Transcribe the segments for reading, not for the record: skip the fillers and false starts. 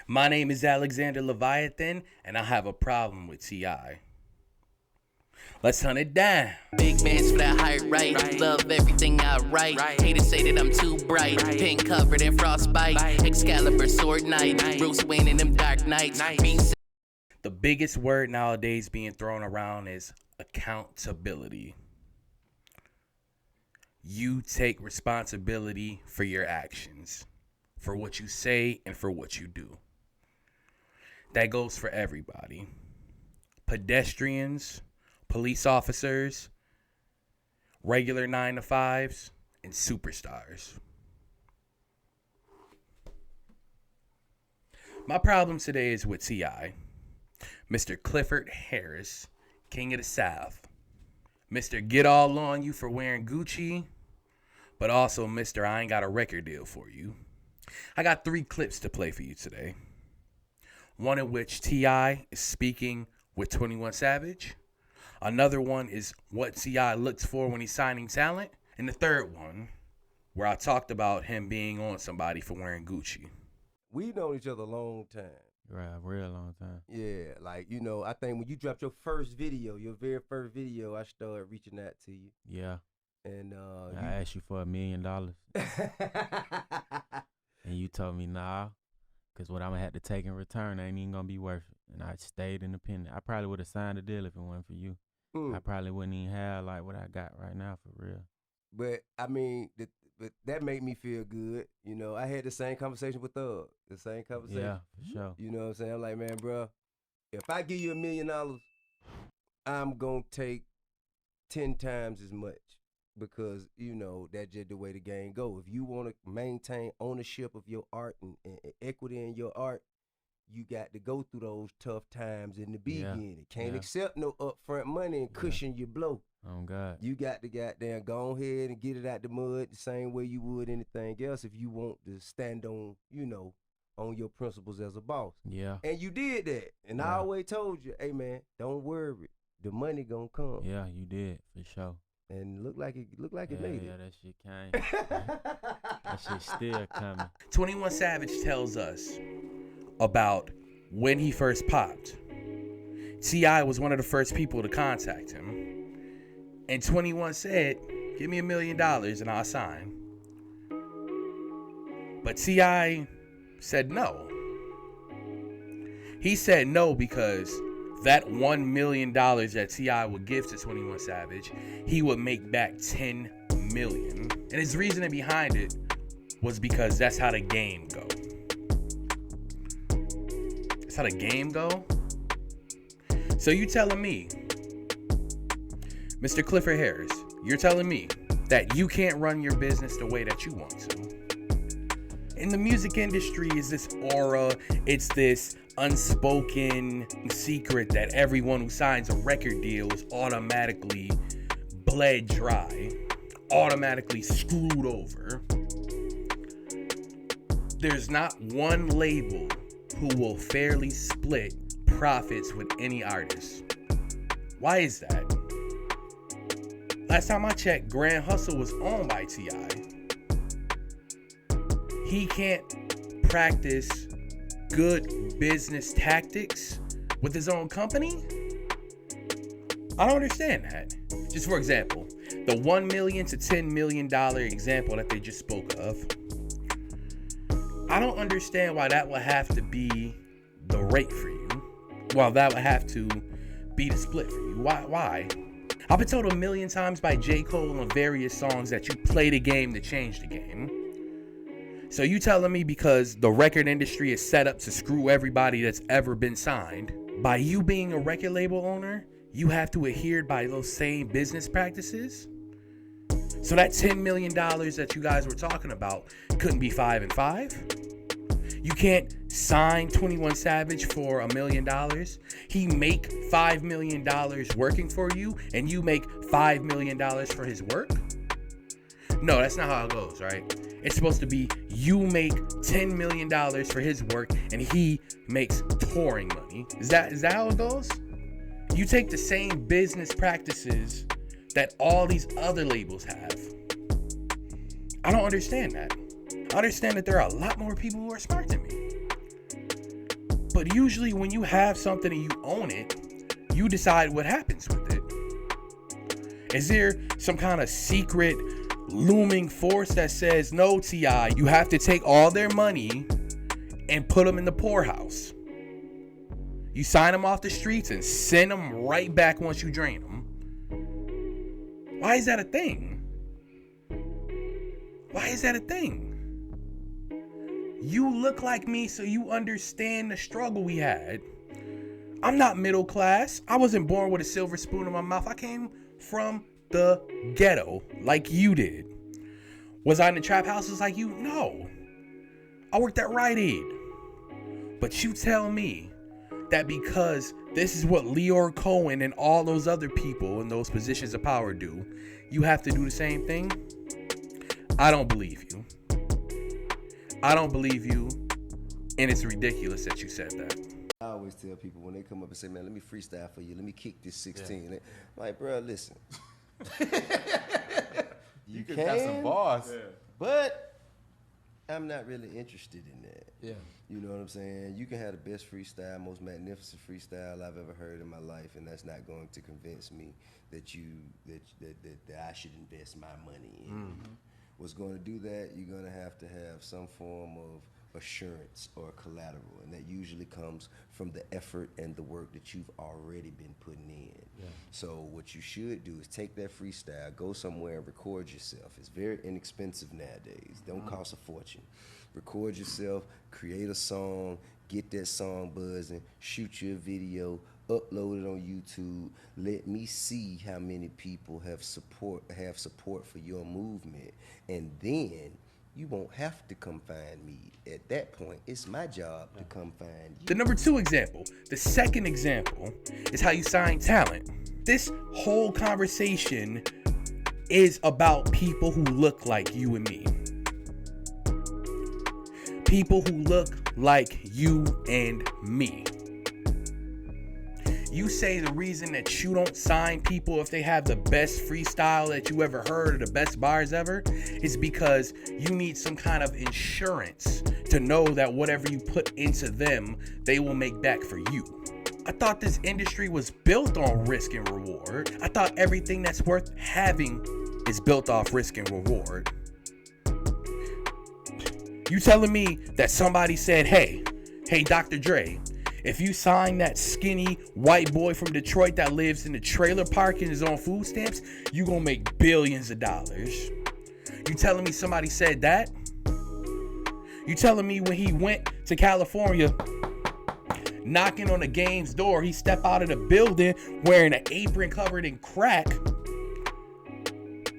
My name is Alexander Leviathan, and I have a problem with T.I. Let's hunt it down. Big bands for that height, right? Love everything I write. Haters say that I'm too bright. Pin covered in frostbite. Excalibur, sword knight. Bruce Wayne in them dark nights. The biggest word nowadays being thrown around is accountability. You take responsibility for your actions, for what you say and for what you do. That goes for everybody. Pedestrians, police officers, regular 9-to-5s, and superstars. My problem today is with T.I. Mr. Clifford Harris, King of the South. Mr. Get All On You for wearing Gucci, but also Mr. I ain't got a record deal for you. I got 3 clips to play for you today. One in which T.I. is speaking with 21 Savage. Another one is what T.I. looks for when he's signing talent. And the third one, where I talked about him being on somebody for wearing Gucci. We've known each other a long time. Right, a real long time. Yeah, like, I think when you dropped your first video, your very first video, I started reaching out to you. Yeah. And I asked you for $1 million. And you told me, nah, because what I'm going to have to take in return ain't even going to be worth it. And I stayed independent. I probably would have signed a deal if it wasn't for you. I probably wouldn't even have like what I got right now for real. But, I mean, but that made me feel good. I had the same conversation with Thug. The same conversation. Yeah, for sure. You know what I'm saying? I'm like, man, bro, if I give you $1 million, I'm going to take 10 times as much. Because, that's just the way the game go. If you want to maintain ownership of your art and equity in your art, you got to go through those tough times in the beginning. Can't accept no upfront money and cushion your blow. Oh, God. You got to goddamn go ahead and get it out the mud the same way you would anything else if you want to stand on, on your principles as a boss. Yeah. And you did that. And I always told you, hey, man, don't worry. The money gonna come. Yeah, you did, for sure. And look like it made it. Yeah, that shit came. That shit still coming. 21 Savage tells us about when he first popped. T.I. was one of the first people to contact him. And 21 said, give me $1 million and I'll sign. But T.I. said no. He said no because that $1 million that T.I. would give to 21 Savage, he would make back $10 million. And his reasoning behind it was because that's how the game go. That's how the game go? So you telling me, Mr. Clifford Harris, you're telling me that you can't run your business the way that you want to. In the music industry is this aura, it's this unspoken secret that everyone who signs a record deal is automatically bled dry, automatically screwed over. There's not one label who will fairly split profits with any artist. Why is that? Last time I checked, Grand Hustle was owned by T.I. He can't practice good business tactics with his own company? I don't understand that. Just for example, the $1 million to $10 million example that they just spoke of, I don't understand why that would have to be the rate for you. Well, that would have to be the split for you. Why? I've been told 1,000,000 times by J. Cole on various songs that you play the game to change the game. So you telling me because the record industry is set up to screw everybody that's ever been signed, by you being a record label owner, you have to adhere by those same business practices? So that $10 million that you guys were talking about couldn't be 5 and 5? You can't sign 21 Savage for $1 million. He make $5 million working for you, and you make $5 million for his work? No, that's not how it goes, right? It's supposed to be you make $10 million for his work, and he makes touring money. Is that how it goes? You take the same business practices that all these other labels have. I don't understand that. I understand that there are a lot more people who are smart than me. But usually when you have something and you own it, you decide what happens with it. Is there some kind of secret looming force that says, no, T.I., you have to take all their money and put them in the poorhouse? You sign them off the streets and send them right back once you drain them. Why is that a thing? Why is that a thing? You look like me, so you understand the struggle we had. I'm not middle class. I wasn't born with a silver spoon in my mouth. I came from the ghetto like you did. Was I in the trap houses like you? No. I worked at Rite Aid. But you tell me that because this is what Leor Cohen and all those other people in those positions of power do, you have to do the same thing? I don't believe you. I don't believe you, and it's ridiculous that you said that. I always tell people when they come up and say, man, let me freestyle for you, let me kick this 16. Yeah. Like, bro, listen. you can have some bars, but I'm not really interested in that. Yeah. You know what I'm saying? You can have the best freestyle, most magnificent freestyle I've ever heard in my life, and that's not going to convince me that that I should invest my money in. Mm-hmm. What's going to do that, you're going to have some form of assurance or collateral, and that usually comes from the effort and the work that you've already been putting in. Yeah. So what you should do is take that freestyle, go somewhere and record yourself. It's very inexpensive nowadays. Don't cost a fortune. Record yourself, create a song, get that song buzzing, shoot you a video, upload it on YouTube. Let me see how many people have support for your movement, and then you won't have to come find me. At that point, it's my job to come find you. The number 2 example, the second example, is how you sign talent. This whole conversation is about people who look like you and me. People who look like you and me. You say the reason that you don't sign people if they have the best freestyle that you ever heard or the best bars ever is because you need some kind of insurance to know that whatever you put into them, they will make back for you. I thought this industry was built on risk and reward. I thought everything that's worth having is built off risk and reward. You telling me that somebody said, hey, Dr. Dre, if you sign that skinny white boy from Detroit that lives in the trailer park and is on food stamps, you gonna make billions of dollars. You telling me somebody said that? You telling me when he went to California, knocking on the game's door, he stepped out of the building wearing an apron covered in crack?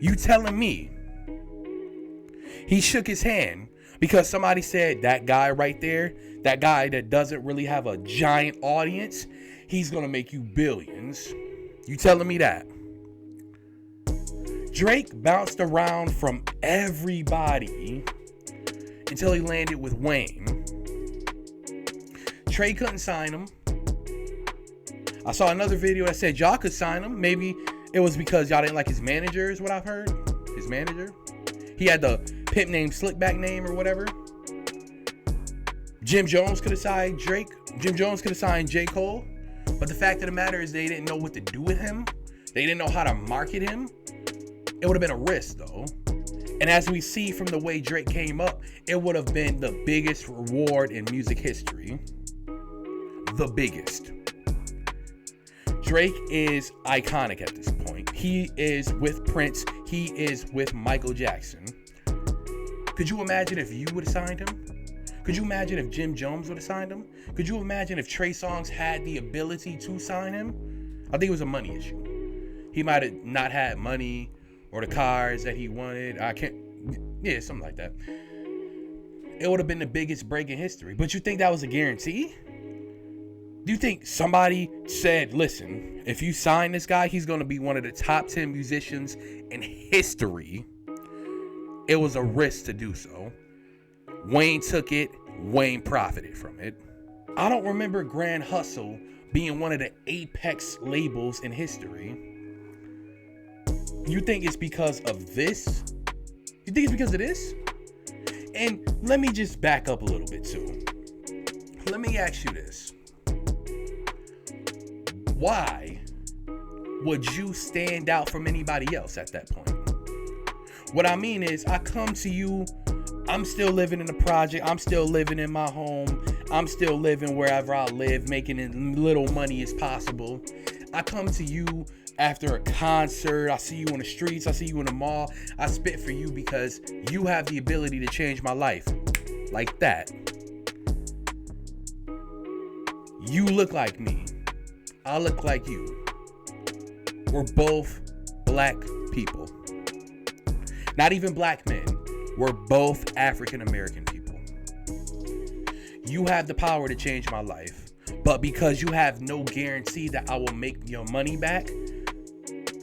You telling me he shook his hand because somebody said that guy right there, that guy that doesn't really have a giant audience, he's gonna make you billions? You telling me that? Drake bounced around from everybody until he landed with Wayne. Trey couldn't sign him. I saw another video that said y'all could sign him. Maybe it was because y'all didn't like his manager, is what I've heard. His manager. He had the pimp name, Slickback name or whatever. Jim Jones could have signed Drake. Jim Jones could have signed J. Cole. But the fact of the matter is they didn't know what to do with him. They didn't know how to market him. It would have been a risk though. And as we see from the way Drake came up, it would have been the biggest reward in music history. The biggest. Drake is iconic at this point. He is with Prince. He is with Michael Jackson. Could you imagine if you would have signed him? Could you imagine if Jim Jones would have signed him? Could you imagine if Trey Songz had the ability to sign him? I think it was a money issue. He might have not had money or the cars that he wanted. Something like that. It would have been the biggest break in history. But you think that was a guarantee? Do you think somebody said, listen, if you sign this guy, he's going to be one of the top 10 musicians in history? It was a risk to do so. Wayne took it. Wayne profited from it. I don't remember Grand Hustle being one of the apex labels in history. You think it's because of this? You think it's because of this? And let me just back up a little bit too. let me ask you this. Why would you stand out from anybody else at that point? What I mean is, I come to you, I'm still living in the project, I'm still living in my home, I'm still living wherever I live, making as little money as possible. I come to you after a concert, I see you on the streets, I see you in the mall, I spit for you because you have the ability to change my life. Like that. You look like me. I look like you. We're both black people. Not even black men. We're both African American people. You have the power to change my life, but because you have no guarantee that I will make your money back,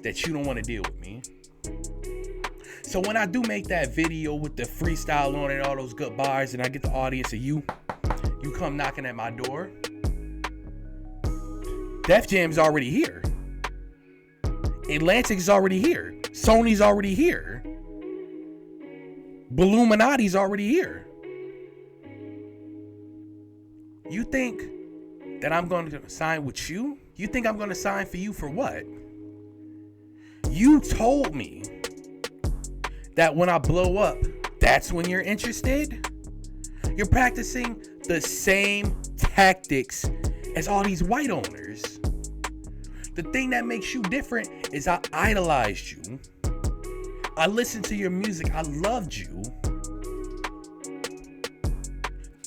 that you don't want to deal with me. So when I do make that video with the freestyle on it, all those good bars, and I get the audience of you come knocking at my door, Def Jam's already here. Atlantic's already here. Sony's already here. Balluminati's already here. You think that I'm going to sign with you? You think I'm going to sign for you for what? You told me that when I blow up, that's when you're interested? You're practicing the same tactics as all these white owners. The thing that makes you different is I idolized you. I listened to your music. I loved you.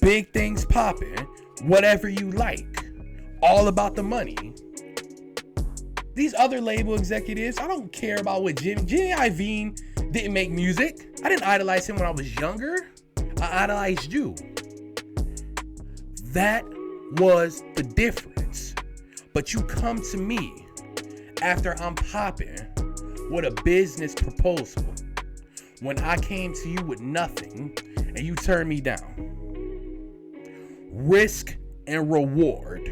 Big things popping. Whatever you like. All about the money. These other label executives, I don't care about what Jimmy Iovine didn't make music. I didn't idolize him when I was younger. I idolized you. That was the difference. But you come to me after I'm popping with a business proposal when I came to you with nothing and you turned me down. Risk and reward.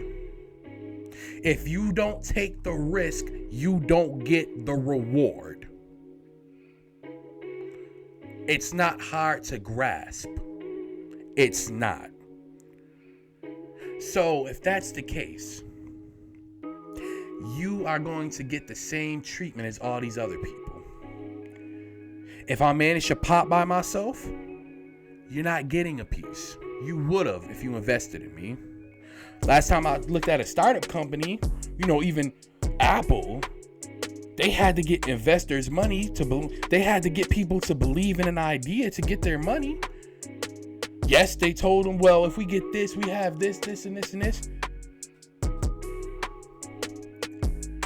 If you don't take the risk, you don't get the reward. It's not hard to grasp. It's not. So if that's the case, you are going to get the same treatment as all these other people. If I manage to pop by myself, you're not getting a piece. You would have if you invested in me. Last time I looked at a startup company, even Apple, they had to get investors money they had to get people to believe in an idea to get their money. Yes, they told them, well, if we get this, we have this, this, and this, and this.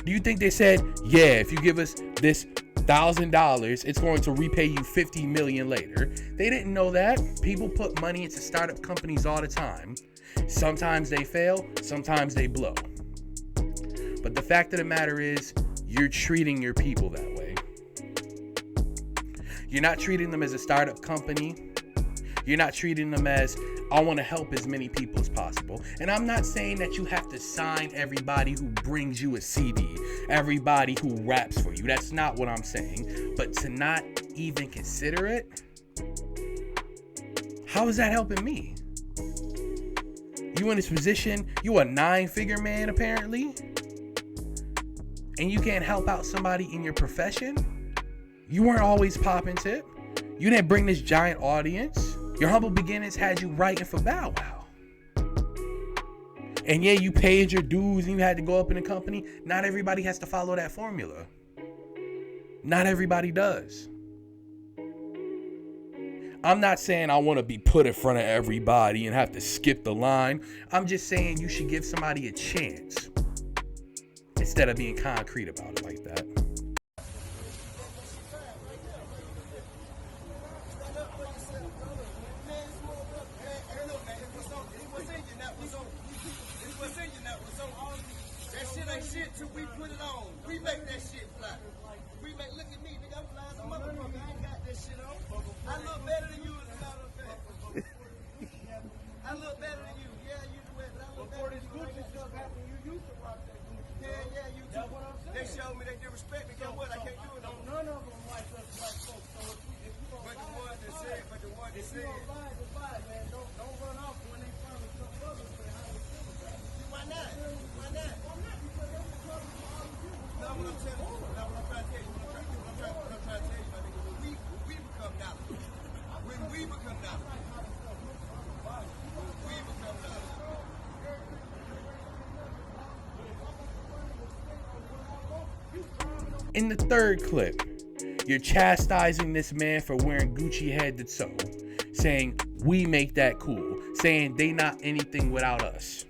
Do you think they said, yeah, if you give us this $1,000, it's going to repay you $50 million later? They didn't know that. People put money into startup companies all the time. Sometimes they fail, sometimes they blow. But the fact of the matter is, you're treating your people that way. You're not treating them as a startup company. You're not treating them as, I want to help as many people as possible. And I'm not saying that you have to sign everybody who brings you a CD, everybody who raps for you. That's not what I'm saying. But to not even consider it, how is that helping me? You in this position, you a 9-figure man apparently, and you can't help out somebody in your profession? You weren't always popping tip. You didn't bring this giant audience. Your humble beginnings had you writing for Bow Wow. And yeah, you paid your dues and you had to go up in the company. Not everybody has to follow that formula. Not everybody does. I'm not saying I want to be put in front of everybody and have to skip the line. I'm just saying you should give somebody a chance instead of being concrete about it like that. In the third clip, you're chastising this man for wearing Gucci head to toe, saying we make that cool, saying they not anything without us.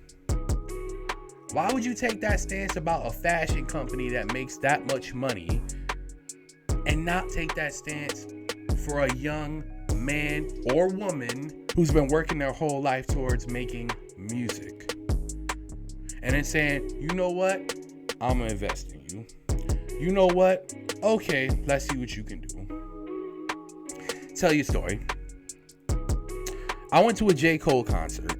Why would you take that stance about a fashion company that makes that much money and not take that stance for a young man or woman who's been working their whole life towards making music? And then saying, you know what? I'm gonna invest in you. You know what? Okay, let's see what you can do. Tell you a story. I went to a J. Cole concert.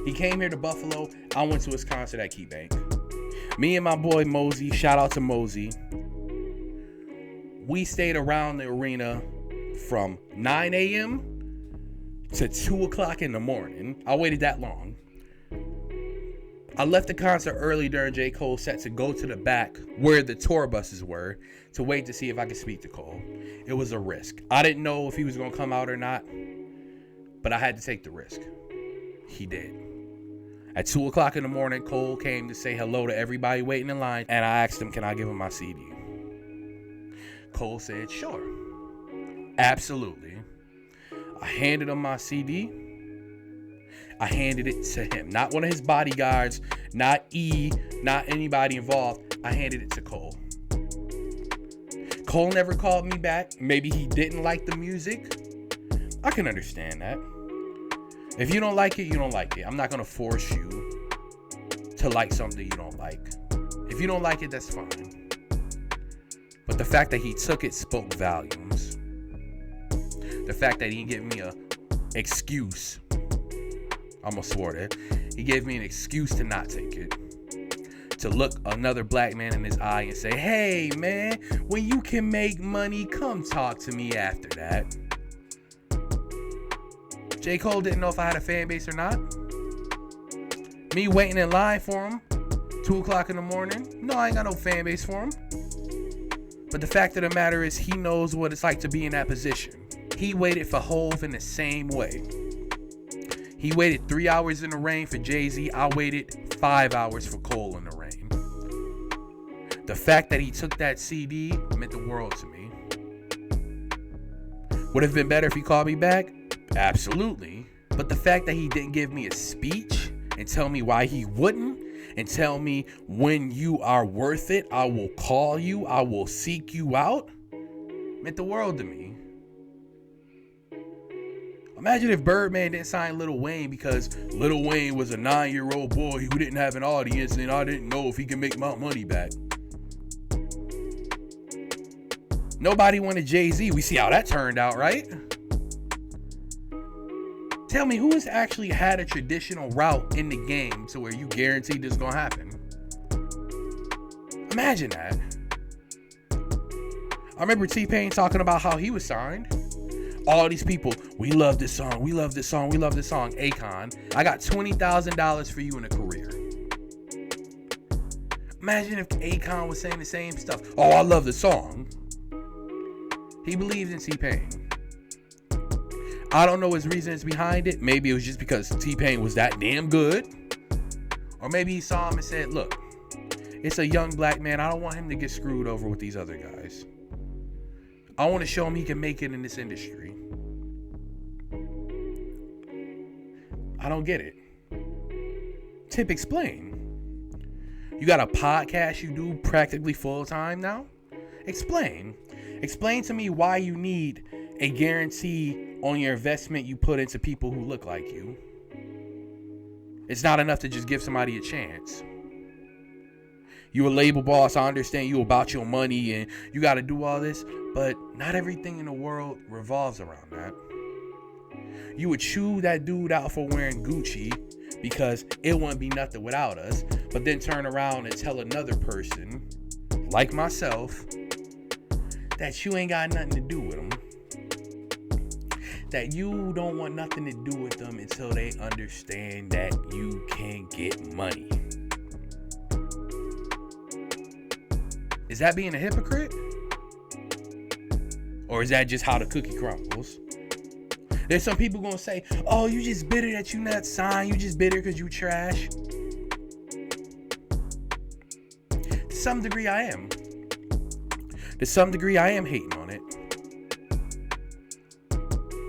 He came here to Buffalo. I went to his concert at KeyBank. Me and my boy Mosey, shout out to Mosey, we stayed around the arena from 9 a.m. to 2 o'clock in the morning. I waited that long. I left the concert early during J. Cole's set to go to the back where the tour buses were to wait to see if I could speak to Cole. It was a risk. I didn't know if he was going to come out or not, but I had to take the risk. He did. At 2 o'clock in the morning, Cole came to say hello to everybody waiting in line, and I asked him, can I give him my CD? Cole said, sure. Absolutely. I handed him my CD. I handed it to him. Not one of his bodyguards, not E, not anybody involved. I handed it to Cole. Cole never called me back. Maybe he didn't like the music. I can understand that. If you don't like it, you don't like it. I'm not going to force you to like something you don't like. If you don't like it, that's fine. But the fact that he took it spoke volumes. The fact that he didn't give me a excuse. I almost swore that. He gave me an excuse to not take it. To look another black man in his eye and say, hey, man, when you can make money, come talk to me after that. J. Cole didn't know if I had a fan base or not. Me waiting in line for him, 2 o'clock in the morning. No, I ain't got no fan base for him. But the fact of the matter is he knows what it's like to be in that position. He waited for Hove in the same way. He waited 3 hours in the rain for Jay-Z. I waited 5 hours for Cole in the rain. The fact that he took that CD meant the world to me. Would it have been better if he called me back? Absolutely. But the fact that he didn't give me a speech and tell me why he wouldn't, and tell me when you are worth it, I will call you, I will seek you out, meant the world to me. Imagine if Birdman didn't sign Lil Wayne because Lil Wayne was a 9-year-old boy who didn't have an audience and I didn't know if he could make my money back. Nobody wanted Jay-Z. We see how that turned out, right? Tell me, who has actually had a traditional route in the game to where you guaranteed this is gonna happen? Imagine that. I remember T-Pain talking about how he was signed. All these people, we love this song, we love this song, we love this song. Akon, I got $20,000 for you in a career. Imagine if Akon was saying the same stuff. Oh, I love the song. He believed in T-Pain. I don't know his reasons behind it. Maybe it was just because T-Pain was that damn good. Or maybe he saw him and said, look, it's a young black man. I don't want him to get screwed over with these other guys. I want to show him he can make it in this industry. I don't get it. Tip, explain. You got a podcast you do practically full time now? Explain. Explain to me why you need a guarantee on your investment you put into people who look like you. It's not enough to just give somebody a chance. You a label boss, I understand you about your money and you got to do all this, but not everything in the world revolves around that. You would chew that dude out for wearing Gucci because it wouldn't be nothing without us, but then turn around and tell another person, like myself, that you ain't got nothing to do with them. That you don't want nothing to do with them until they understand that you can get money. Is that being a hypocrite? Or is that just how the cookie crumbles? There's some people gonna say, oh, you just bitter that you not signed. You just bitter because you trash. To some degree, I am. To some degree, I am hating on it.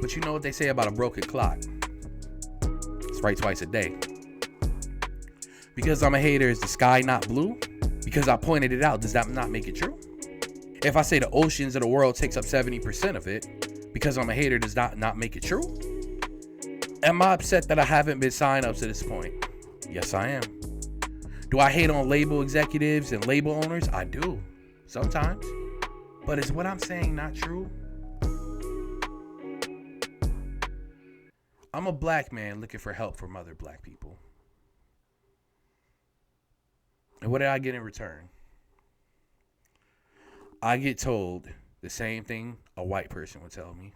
But you know what they say about a broken clock? It's right twice a day. Because I'm a hater, is the sky not blue? Because I pointed it out, does that not make it true? If I say the oceans of the world takes up 70% of it, because I'm a hater, does that not make it true? Am I upset that I haven't been signed up to this point? Yes, I am. Do I hate on label executives and label owners? I do, sometimes. But is what I'm saying not true? I'm a black man looking for help from other black people. And what did I get in return? I get told the same thing a white person would tell me.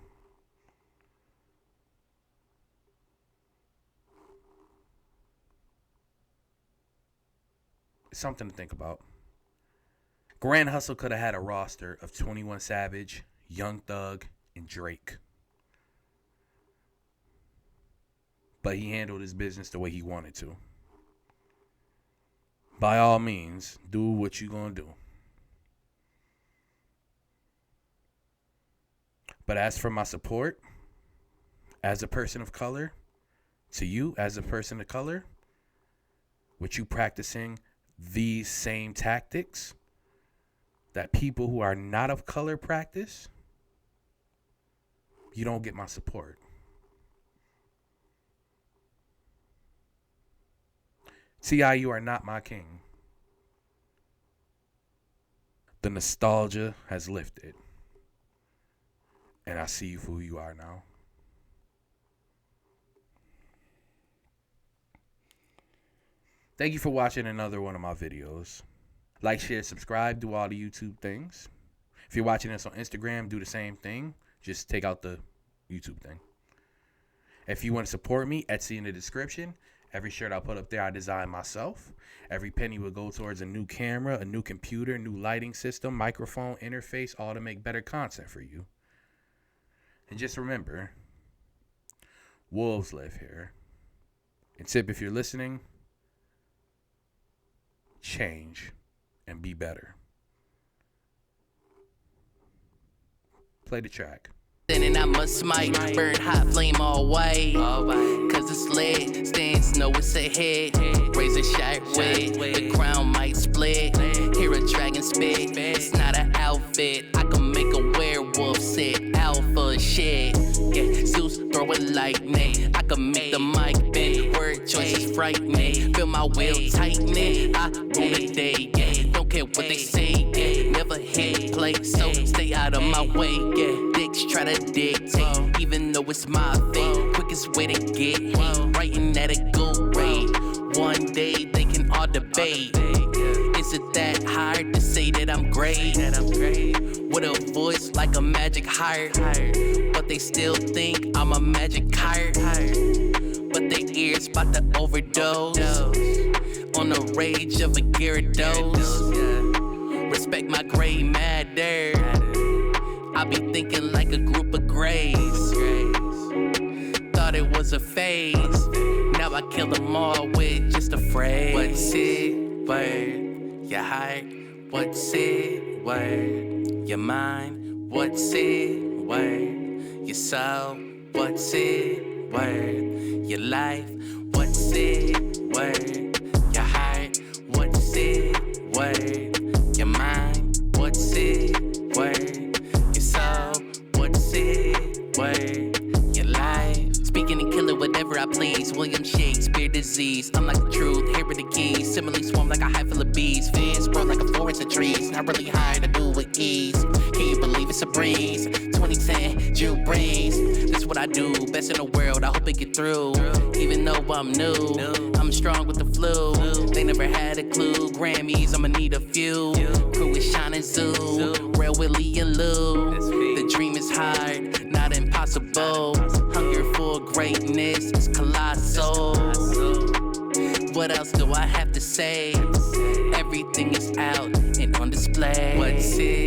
It's something to think about. Grand Hustle could have had a roster of 21 Savage, Young Thug, and Drake. But he handled his business the way he wanted to. By all means, do what you're going to do. But as for my support, as a person of color, to you as a person of color, with you practicing these same tactics that people who are not of color practice, you don't get my support. T.I., you are not my king. The nostalgia has lifted. And I see you for who you are now. Thank you for watching another one of my videos. Like, share, subscribe, do all the YouTube things. If you're watching this on Instagram, do the same thing. Just take out the YouTube thing. If you want to support me, Etsy in the description. Every shirt I put up there, I designed myself. Every penny will go towards a new camera, a new computer, new lighting system, microphone, interface, all to make better content for you. And just remember, wolves live here. And tip, if you're listening, change and be better. Play the track. And I must smite, burn hot flame all white. Cause it's lit, stands know it's ahead. Raise a shot with, the crown might split. Hear a dragon spit, it's not an outfit. I can make a werewolf sit, alpha shit. Yeah, Zeus throwing lightning, I can make the mic bend. Word choices frightening, feel my will tightening. I rule the day, yeah, don't care what they say, yeah. Never hit play, so stay out of my way, yeah. Dicks try to dictate, even though it's my thing. Quickest way to get hate, writing at a good rate. One day they can all debate. Is it that hard to say that I'm great? With a voice like a magic heart, but they still think I'm a magic heart. But their ears about to overdose on the rage of a Gyarados. Respect my gray matter. I be thinking like a group of grays. Thought it was a phase. Now I kill them all with just a phrase. What's it? Word. Your heart. What's it? Word. Your mind. What's it? Word. Your soul. What's it? Word. Your life. What's it? Word. Your heart. What's it? Word. Your mind. What's it? Word. What's it? Word. Your life. Speaking and killing whatever I please. William Shakespeare disease. I'm like the truth, here are the keys. Similarly swarm like a hive full of bees. Fans spread like a forest of trees. Not really hard to do with ease. Can you believe it's a breeze? 2010, Drew Brees. This what I do, best in the world. I hope it get through. Even though I'm new, I'm strong with the flu. They never had a clue. Grammys, I'ma need a few. Crew is shining zoo. Real Willie and Lou. The dream is hard, not impossible. Hunger for greatness is colossal. What else do I have to say? Everything is out and on display. What's it?